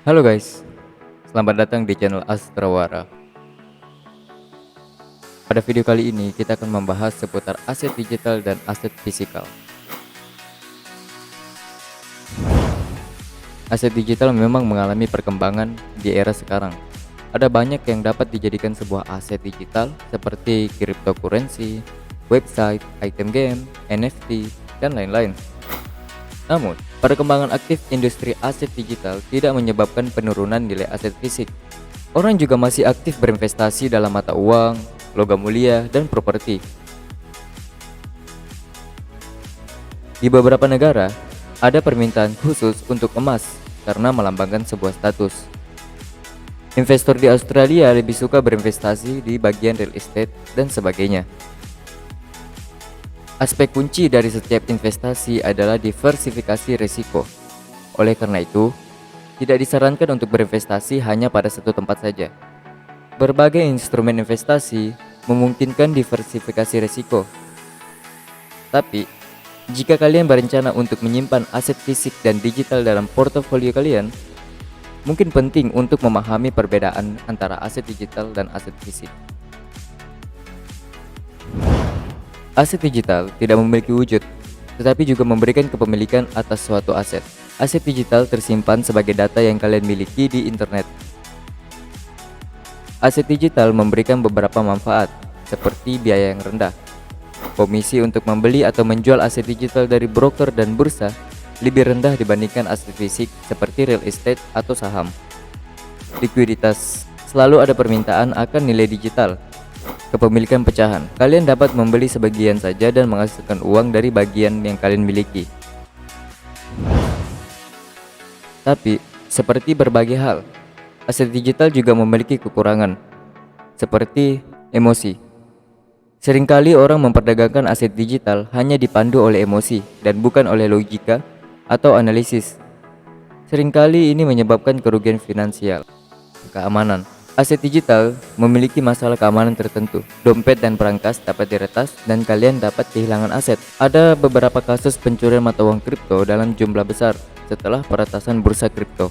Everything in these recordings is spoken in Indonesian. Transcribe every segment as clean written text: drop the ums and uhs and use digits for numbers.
Halo guys, selamat datang di channel Astrawara. Pada video kali ini kita akan membahas seputar aset digital dan aset fisikal. Aset digital memang mengalami perkembangan di era sekarang. Ada banyak yang dapat dijadikan sebuah aset digital seperti cryptocurrency, website, item game, NFT, dan lain-lain. Namun, perkembangan aktif industri aset digital tidak menyebabkan penurunan nilai aset fisik. Orang juga masih aktif berinvestasi dalam mata uang, logam mulia, dan properti. Di beberapa negara, ada permintaan khusus untuk emas karena melambangkan sebuah status. Investor di Australia lebih suka berinvestasi di bagian real estate dan sebagainya. Aspek kunci dari setiap investasi adalah diversifikasi risiko. Oleh karena itu, tidak disarankan untuk berinvestasi hanya pada satu tempat saja. Berbagai instrumen investasi memungkinkan diversifikasi risiko. Tapi, jika kalian berencana untuk menyimpan aset fisik dan digital dalam portofolio kalian, mungkin penting untuk memahami perbedaan antara aset digital dan aset fisik. Aset digital tidak memiliki wujud, tetapi juga memberikan kepemilikan atas suatu aset. Aset digital tersimpan sebagai data yang kalian miliki di internet. Aset digital memberikan beberapa manfaat, seperti biaya yang rendah. Komisi untuk membeli atau menjual aset digital dari broker dan bursa lebih rendah dibandingkan aset fisik seperti real estate atau saham. Likuiditas, selalu ada permintaan akan nilai digital. Kepemilikan pecahan, kalian dapat membeli sebagian saja dan menghasilkan uang dari bagian yang kalian miliki. Tapi, seperti berbagai hal, aset digital juga memiliki kekurangan, seperti emosi. Seringkali orang memperdagangkan aset digital hanya dipandu oleh emosi dan bukan oleh logika atau analisis. Seringkali ini menyebabkan kerugian finansial. Keamanan, aset digital memiliki masalah keamanan tertentu. Dompet dan perangkas dapat diretas dan kalian dapat kehilangan aset. Ada beberapa kasus pencurian mata uang kripto dalam jumlah besar setelah peretasan bursa kripto.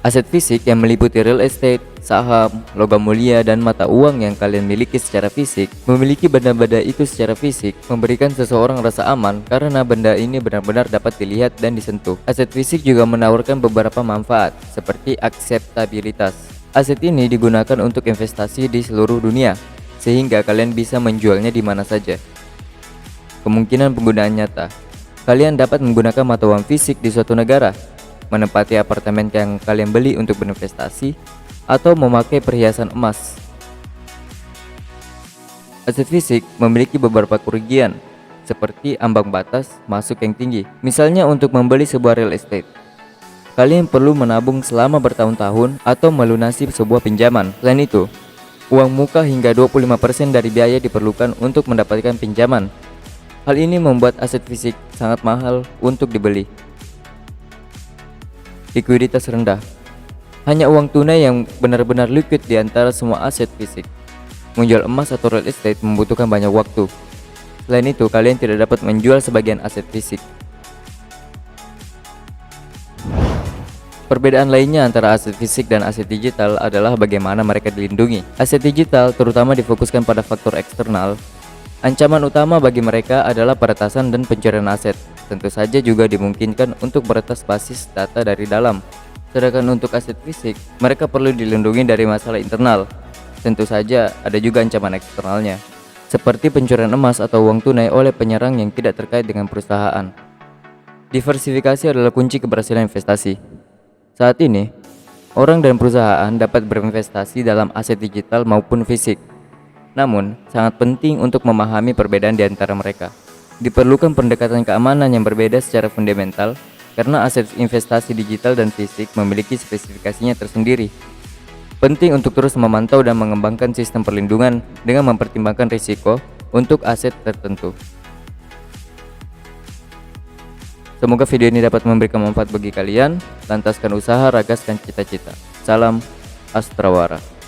Aset fisik yang meliputi real estate, saham, logam mulia, dan mata uang yang kalian miliki secara fisik. Memiliki benda-benda itu secara fisik memberikan seseorang rasa aman karena benda ini benar-benar dapat dilihat dan disentuh. Aset fisik juga menawarkan beberapa manfaat, seperti akseptabilitas. Aset ini digunakan untuk investasi di seluruh dunia, sehingga kalian bisa menjualnya di mana saja. Kemungkinan penggunaan nyata, kalian dapat menggunakan mata uang fisik di suatu negara, menempati apartemen yang kalian beli untuk berinvestasi, atau memakai perhiasan emas. Aset fisik memiliki beberapa kerugian, seperti ambang batas masuk yang tinggi. Misalnya untuk membeli sebuah real estate, kalian perlu menabung selama bertahun-tahun atau melunasi sebuah pinjaman. Selain itu, uang muka hingga 25% dari biaya diperlukan untuk mendapatkan pinjaman. Hal ini membuat aset fisik sangat mahal untuk dibeli. Likuiditas rendah, hanya uang tunai yang benar-benar liquid di antara semua aset fisik. Menjual emas atau real estate membutuhkan banyak waktu. Selain itu, kalian tidak dapat menjual sebagian aset fisik. Perbedaan lainnya antara aset fisik dan aset digital adalah bagaimana mereka dilindungi. Aset digital terutama difokuskan pada faktor eksternal. Ancaman utama bagi mereka adalah peretasan dan pencurian aset. Tentu saja juga dimungkinkan untuk meretas basis data dari dalam. Sedangkan untuk aset fisik, mereka perlu dilindungi dari masalah internal. Tentu saja ada juga ancaman eksternalnya, seperti pencurian emas atau uang tunai oleh penyerang yang tidak terkait dengan perusahaan. Diversifikasi adalah kunci keberhasilan investasi. Saat ini, orang dan perusahaan dapat berinvestasi dalam aset digital maupun fisik. Namun, sangat penting untuk memahami perbedaan di antara mereka. Diperlukan pendekatan keamanan yang berbeda secara fundamental karena aset investasi digital dan fisik memiliki spesifikasinya tersendiri. Penting untuk terus memantau dan mengembangkan sistem perlindungan dengan mempertimbangkan risiko untuk aset tertentu. Semoga video ini dapat memberikan manfaat bagi kalian. Lantaskan usaha, ragaskan cita-cita. Salam Astrawara.